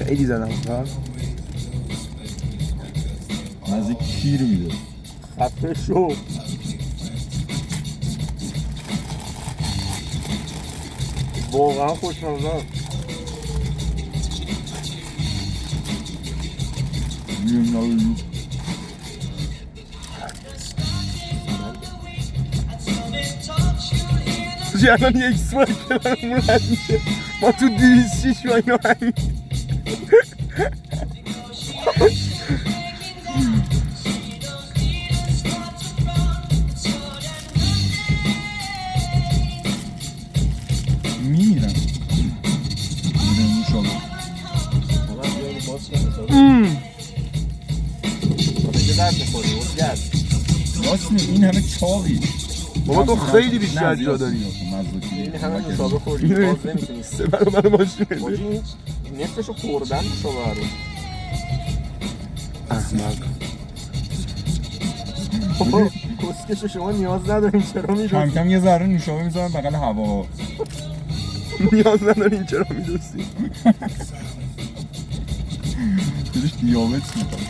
خیلی زدم مزه کیر میده. خفه شو. واقعا خوشمزه است. الان یک سوال کنارمون رد میشه ما تو 206 و اینا همین میرم راست می این همه چاقی بابا تو خیلی بیشتر جا داری این همه نوشابه خوردی باز نمیتونی 3 برابر ماشین باجی نصفشو خوردن نوشابه رو احمق بابا کسکشو شما نیاز ندارین چرا میدوزی؟ کم کم یه ذره نوشابه میذارم بغل هوا نیاز ندارین چرا میدوستی دلش دیابت میکنه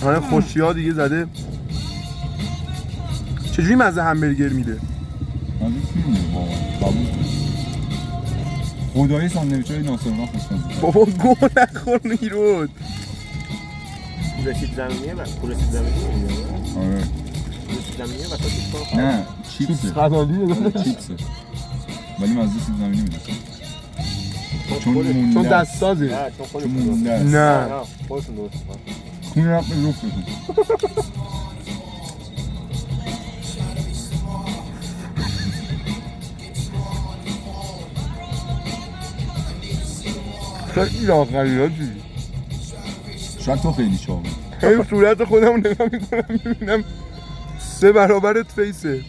همه خوشی ها دیگه زده چجوری مزه همبرگر میده؟ مزه کی میده واقعا قبول خدایی ساندویچ های ناصرالله خوشمزه بابا گو نخور نیرود پول سیب زمینیه و پول سیب زمینیه آره پول سیب زمینیه و تا سیب کار نه چیپسه قنالیه چیپسه ولی مزه سیب زمینی میده چون چون مونده دست سازه نه چون چون خودتون مونده است نه خودتون درست کن خون رفت به رفت بکن خیلی لاغری ها چیزی شاید تو خیلی چاقی این صورت خودم رو نگاه میکنم میبینم 3 برابرت فیسه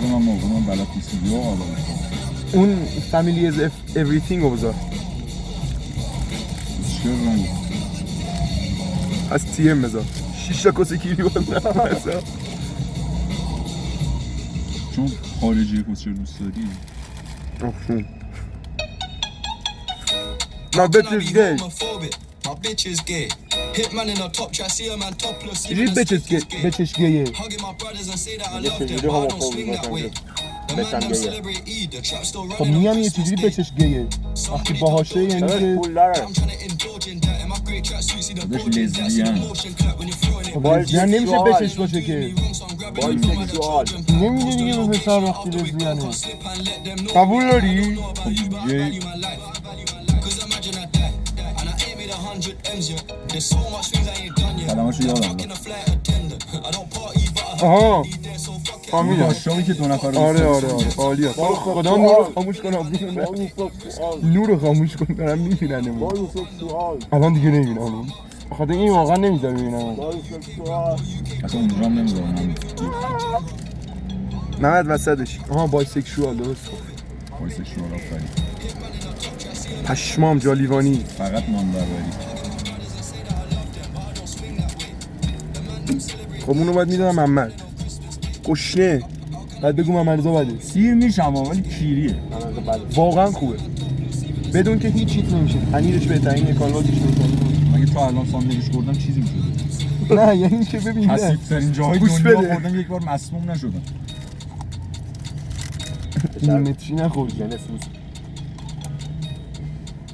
من موقعا بلد نیستی یا آدم اون فامیلی از everything رو بذار چه رنگ از تی ام بذار 6 تا کسی کیری بذار چون خارجی کسچه دوست داری My bitch is gay. My bitch is gay. Hitman in a top try, see a man topless. چجوری بچش گیه Hugging my brothers and say that I یه love them, چجوری but I همون don't swing that way. The man بچم them گیه. celebrate Eid, the trap still خب running. میگم یه چجوری بچش گیه وقتی باهاشه یعنی که پول داره I'm trying to indulge in that. In my great track suit, see the That's bulging. That's in the lesbian. motion clap when you're throwing it. خب لزبیان نمیشه بچش باشه که بایسکسوال نمیده دیگه به پسر وقتی لزبیانه قبول داری؟ کلمه‌شو یادم آها فهمیدم آشامی که 2 نفر رو آره دوست آره داری. آره عالیه خدا نور رو خاموش کنم نور رو خاموش کن دارم میبیننمون بایسکسوال الان دیگه نمیبینم بخاطر این واقعا نمیذاره ببینم بایسکسوال اصلا اونجا هم نمیذارم محمد وسطش آها بایسکشوال درست وایسه شورا آفرین پشمام جالیوانی فقط نانبربری خب اونو باید میدونم محمد گشنه بعد بگو محمد رضا بده سیر میشم ولی کیریه واقعا خوبه بدون که هیچ چیز نمیشه پنیرش بهترین کالباتش بهترین مگه تو الان ساندویچ خوردم چیزی میشده نه یعنی که ببین کثیف‌ترین جاهای گوش دنیا بده. خوردم یک بار مسموم نشدم نیمتری نخوردی جنس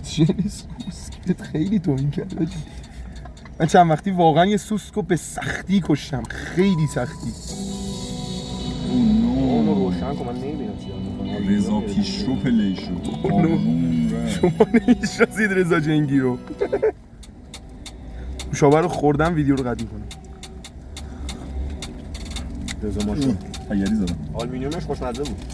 سوسکت خیلی توهین کرد حاجی. من چند وقتی واقعا یه سوسکو به سختی کشتم خیلی سختی اونو روشن کن من نمیبینم چیه رضا پیشرو پلی شد آروم رفت. شما نمیشناسید رضا جنگی رو نوشابه رو خوردم ویدیو رو قطع میکنم رضا ماشین تگری زدم آلومینیومش خوشمزه بود